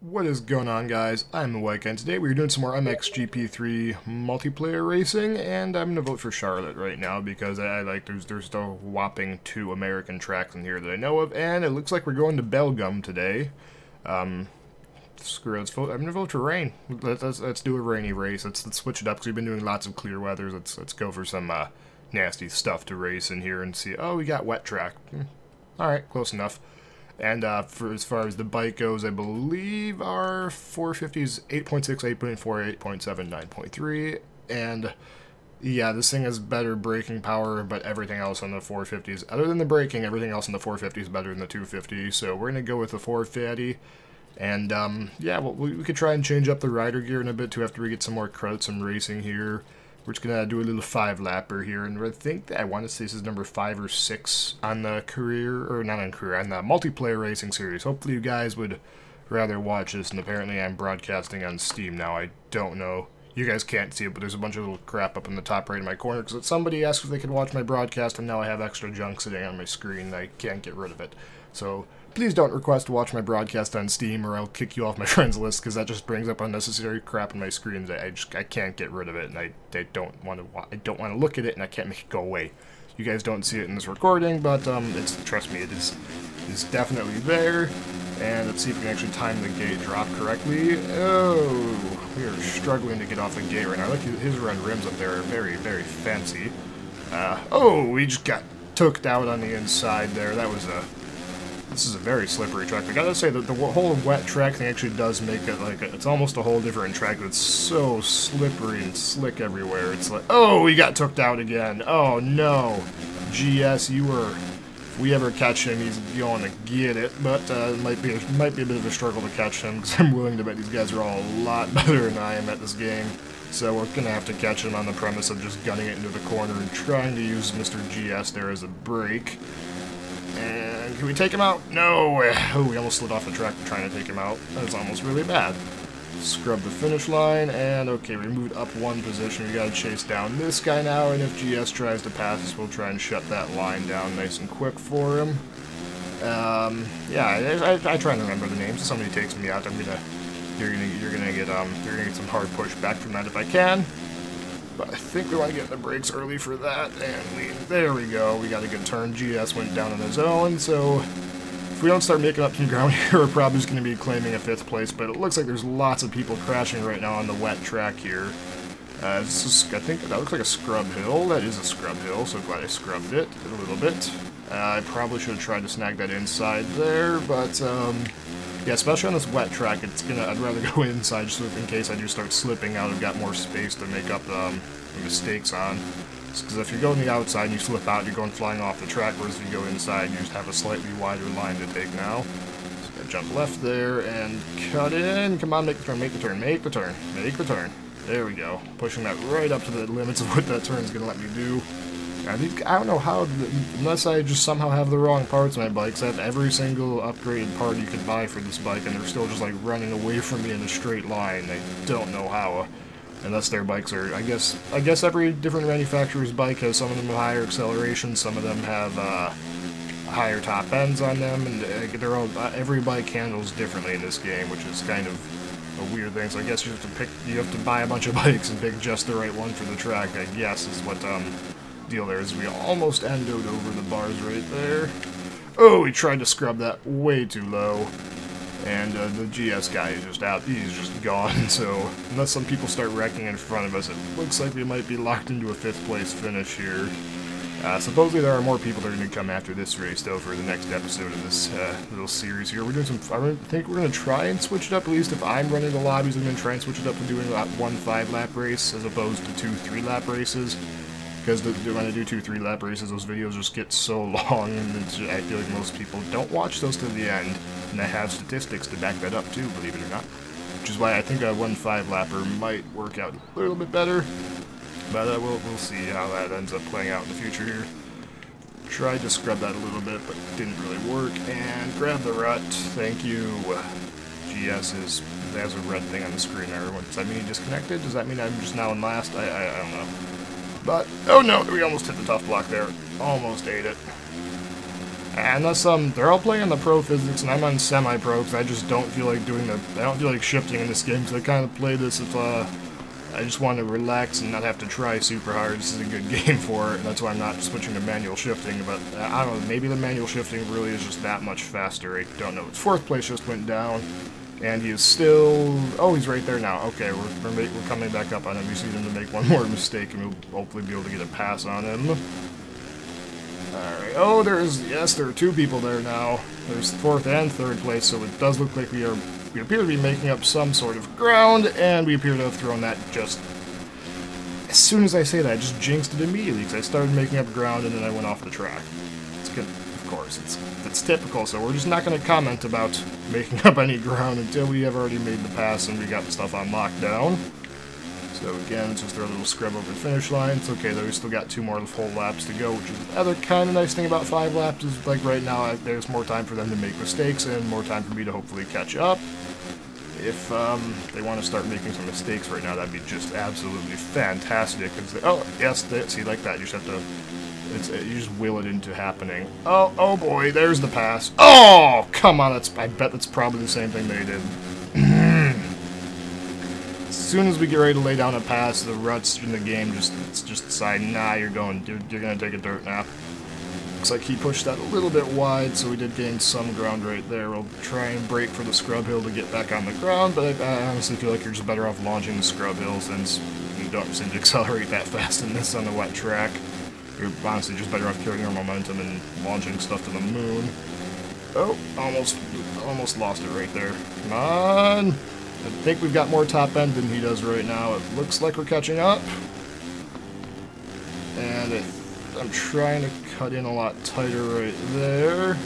What is going on, guys? I'm the White Guy, and today we're doing some more MXGP 3 multiplayer racing, and I'm gonna vote for Charlotte right now because I like there's a whopping 2 American tracks in here that I know of, and it looks like we're going to Belgium today. Screw it, let's vote. I'm gonna vote for rain. Let's do a rainy race. Let's switch it up because we've been doing lots of clear weathers. Let's go for some nasty stuff to race in here and see. Oh, we got wet track. All right, close enough. And for as far as the bike goes, I believe our 450 is 8.6, 8.4, 8.7, 9.3. And yeah, this thing has better braking power, but everything else on the 450s, other than the braking, everything else on the 450 is better than the 250. So we're going to go with the 450. And yeah, well, we could try and change up the rider gear in a bit too after we get some more credits from racing here. We're just going to do a little 5-lapper here, and I think that I want to say this is number 5 or 6 on the career, or not on career, on the multiplayer racing series. Hopefully you guys would rather watch this, and apparently I'm broadcasting on Steam now. I don't know. You guys can't see it, but there's a bunch of little crap up in the top right of my corner, because somebody asked if they could watch my broadcast, and now I have extra junk sitting on my screen, and I can't get rid of it. So please don't request to watch my broadcast on Steam, or I'll kick you off my friends list, because that just brings up unnecessary crap on my screen that I can't get rid of it, and I don't want to look at it, and I can't make it go away. You guys don't see it in this recording, but trust me, it is definitely there. And let's see if we can actually time the gate drop correctly. Oh, we are struggling to get off the gate right now. Look, his run rims up there are very, very fancy. Oh, we just got tooked out on the inside there. This is a very slippery track. I gotta say that the whole wet track thing actually does make it like it's almost a whole different track. It's so slippery and slick everywhere. It's like, oh, we got tooked out again. Oh no, GS, if we ever catch him, he's going to get it. But it might be a bit of a struggle to catch him because I'm willing to bet these guys are all a lot better than I am at this game. So we're gonna have to catch him on the premise of just gunning it into the corner and trying to use Mr. GS there as a brake. And can we take him out? No! Oh, we almost slid off the track trying to take him out. That's almost really bad. Scrub the finish line, and okay, we moved up 1 position. We gotta chase down this guy now, and if GS tries to pass us, we'll try and shut that line down nice and quick for him. Yeah, I try and remember the names. If somebody takes me out, you're gonna get some hard push back from that if I can. But I think we want to get the brakes early for that, and there we go. We got a good turn. GS went down on his own, so if we don't start making up some ground here, we're probably just going to be claiming a 5th place, but it looks like there's lots of people crashing right now on the wet track here. I think that looks like a scrub hill. That is a scrub hill, so glad I scrubbed it a little bit. I probably should have tried to snag that inside there, but yeah, especially on this wet track, I'd rather go inside just in case I do start slipping out. I've got more space to make up the mistakes on. Because if you go on the outside and you slip out, you're going flying off the track, whereas if you go inside, you just have a slightly wider line to take now. So gotta jump left there and cut in. Come on, make the turn, make the turn, make the turn, make the turn. There we go. Pushing that right up to the limits of what that turn is going to let me do. I don't know how, unless I just somehow have the wrong parts on my bikes. I have every single upgraded part you could buy for this bike, and they're still just like running away from me in a straight line. I don't know how. Unless their bikes are, I guess every different manufacturer's bike has some of them have higher acceleration, some of them have higher top ends on them, and every bike handles differently in this game, which is kind of a weird thing. So I guess you have to buy a bunch of bikes and pick just the right one for the track, I guess, is what deal there is. We almost endoed over the bars right there. Oh, we tried to scrub that way too low. And the GS guy is just out. He's just gone. So unless some people start wrecking in front of us, it looks like we might be locked into a 5th place finish here. Supposedly there are more people that are going to come after this race, though, for the next episode of this little series here. We're doing I think we're going to try and switch it up. At least if I'm running the lobbies, I'm going to try and switch it up to doing that 1 5-lap race as opposed to 2 3-lap races. Because when I do 2 3-lap races, those videos just get so long, and I feel like most people don't watch those to the end. And I have statistics to back that up too, believe it or not. Which is why I think a 1 5-lapper might work out a little bit better. But we'll see how that ends up playing out in the future here. Tried to scrub that a little bit, but didn't really work. And grab the rut. Thank you. GS there's a red thing on the screen there. Does that mean he disconnected? Does that mean I'm just now in last? I don't know. But, oh no, we almost hit the tough block there. Almost ate it. Unless they're all playing on the pro physics and I'm on semi-pro because I just don't feel like I don't feel like shifting in this game, because I kind of play this if I just want to relax and not have to try super hard. This is a good game for it, and that's why I'm not switching to manual shifting, but I don't know, maybe the manual shifting really is just that much faster. I don't know. His 4th place just went down, and he is still... Oh, he's right there now. Okay, we're coming back up on him. We just need him to make one more mistake, and we'll hopefully be able to get a pass on him. Alright, oh, yes, there are 2 people there now. There's 4th and 3rd place, so it does look like we appear to be making up some sort of ground, and we appear to have thrown that just... As soon as I say that, I just jinxed it immediately, because I started making up ground and then I went off the track. It's good, of course, it's typical, so we're just not going to comment about making up any ground until we have already made the pass and we got the stuff on lockdown. So again, it's just throw a little scrub over the finish line. It's okay though, we still got 2 more whole laps to go, which is the other kind of nice thing about 5 laps is, like, right now there's more time for them to make mistakes and more time for me to hopefully catch up. If they want to start making some mistakes right now, that'd be just absolutely fantastic. Oh, yes, see, like that, you just have to, you just will it into happening. Oh boy, there's the pass. Oh, come on, I bet that's probably the same thing they did. As soon as we get ready to lay down a pass, the ruts in the game just decide, nah, you're gonna take a dirt nap. Looks like he pushed that a little bit wide, so we did gain some ground right there. We'll try and brake for the scrub hill to get back on the ground, but I honestly feel like you're just better off launching the scrub hill since you don't seem to accelerate that fast in this on the wet track. You're honestly just better off carrying your momentum and launching stuff to the moon. Oh, almost lost it right there. Come on! I think we've got more top end than he does right now. It looks like we're catching up. And I'm trying to cut in a lot tighter right there.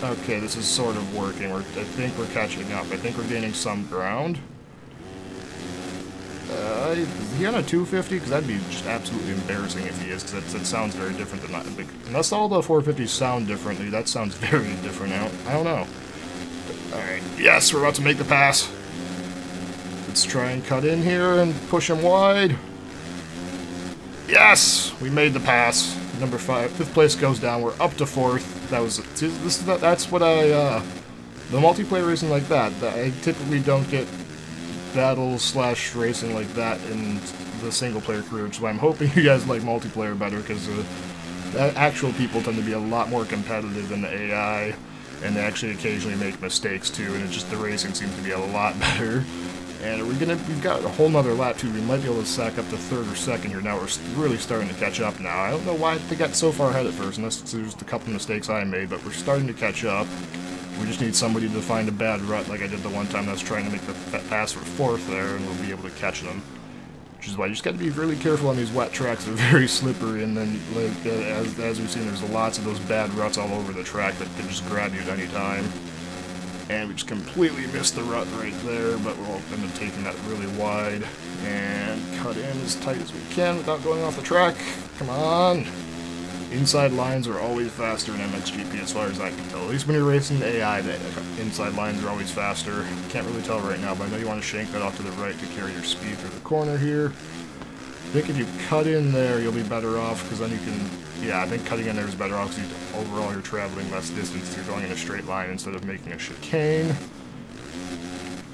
Okay, this is sort of working. I think we're catching up. I think we're gaining some ground. Is he on a 250? Because that'd be just absolutely embarrassing if he is, because that sounds very different than that. Unless all the 450s sound differently, that sounds very different. I don't know. Alright, yes, we're about to make the pass. Let's try and cut in here and push him wide. Yes! We made the pass. Number 5. 5th place goes down. We're up to 4th. That's what the multiplayer racing like that. I typically don't get battle/racing like that in the single player career, which is why I'm hoping you guys like multiplayer better, because actual people tend to be a lot more competitive than the AI. And they actually occasionally make mistakes too, and the racing seems to be a lot better. And we've got a whole nother lap too. We might be able to sack up to 3rd or 2nd here. Now we're really starting to catch up now. I don't know why they got so far ahead at first, unless it's just a couple mistakes I made, but we're starting to catch up. We just need somebody to find a bad rut like I did the one time I was trying to make the pass for 4th there, and we'll be able to catch them. Which is why you just got to be really careful on these wet tracks. They're very slippery, and then, like, as we've seen, there's lots of those bad ruts all over the track that can just grab you at any time. And we just completely missed the rut right there, but we'll end up taking that really wide and cut in as tight as we can without going off the track. Come on! Inside lines are always faster in MXGP as far as I can tell. At least when you're racing AI, the inside lines are always faster. Can't really tell right now, but I know you want to shank that off to the right to carry your speed through the corner here. I think if you cut in there, you'll be better off, because then you can... Yeah, I think cutting in there is better off, because overall you're traveling less distance. You're going in a straight line instead of making a chicane.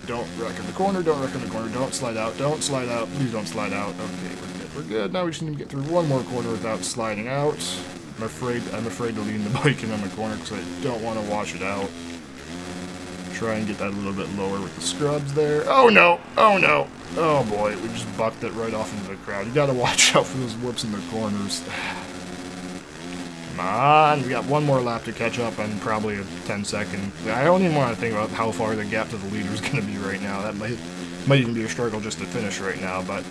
Don't wreck in the corner, don't wreck in the corner, don't slide out, please don't slide out. Okay, we're good. Now we just need to get through one more corner without sliding out. I'm afraid to lean the bike in on the corner because I don't want to wash it out. Try and get that a little bit lower with the scrubs there. Oh no! Oh no! Oh boy, we just bucked it right off into the crowd. You gotta watch out for those whoops in the corners. Come on, we got one more lap to catch up on probably a 10-second. I don't even want to think about how far the gap to the leader is going to be right now. That might even be a struggle just to finish right now, but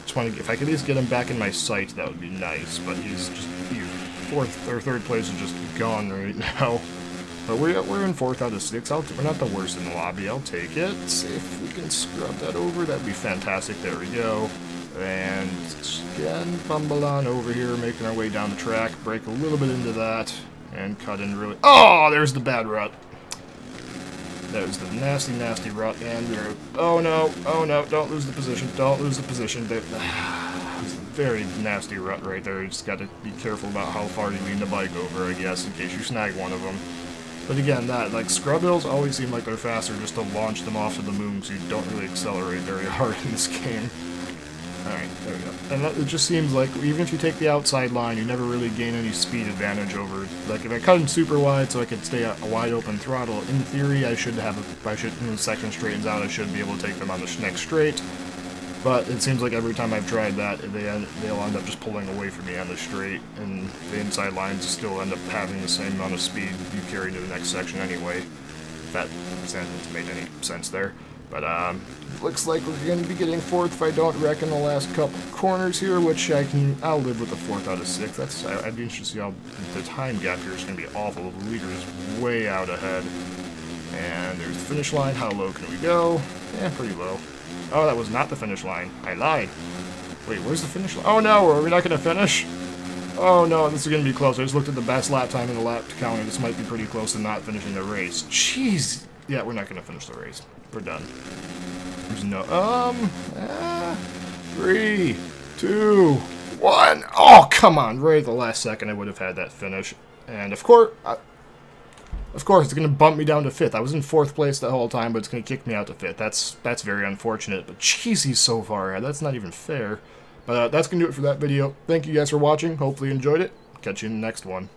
just want to, if I could at least get him back in my sight, that would be nice. But he's 4th or 3rd place is just gone right now. But we're in 4th out of 6. We're not the worst in the lobby. I'll take it. If we can scrub that over, that'd be fantastic. There we go. And again, bumble on over here, making our way down the track. Brake a little bit into that, and cut in really... Oh, there's the bad rut. There's the nasty, nasty rut, and we're... Oh no, don't lose the position, don't lose the position. That was the very nasty rut right there. You just got to be careful about how far you lean the bike over, I guess, in case you snag one of them. But again, that, like, scrub hills always seem like they're faster just to launch them off to the moon, so you don't really accelerate very hard in this game. Alright, there we go. And it just seems like, even if you take the outside line, you never really gain any speed advantage over, like, if I cut in super wide so I could stay at a wide open throttle, in theory I should have, when the section straightens out, I should be able to take them on the next straight. But it seems like every time I've tried that, they'll end up just pulling away from me on the straight, and the inside lines still end up having the same amount of speed you carry to the next section anyway. If that sentence made any sense there. But looks like we're going to be getting 4th if I don't wreck in the last couple corners here, which I'll live with the 4th out of 6. I'd be interested to see how the time gap here is going to be awful. The leader is way out ahead. And there's the finish line. How low can we go? Yeah, pretty low. Oh, that was not the finish line. I lied. Wait, where's the finish line? Oh no, are we not going to finish? Oh no, this is going to be close. I just looked at the best lap time in the lap counter. This might be pretty close to not finishing the race. Jeez. Yeah, we're not going to finish the race. We're done. There's no, 3, 2, 1. Oh, come on. Right at the last second I would have had that finish. And of course, it's going to bump me down to 5th. I was in 4th place the whole time, but it's going to kick me out to 5th. That's very unfortunate. But jeez, he's so far ahead. That's not even fair. But that's going to do it for that video. Thank you guys for watching. Hopefully you enjoyed it. Catch you in the next one.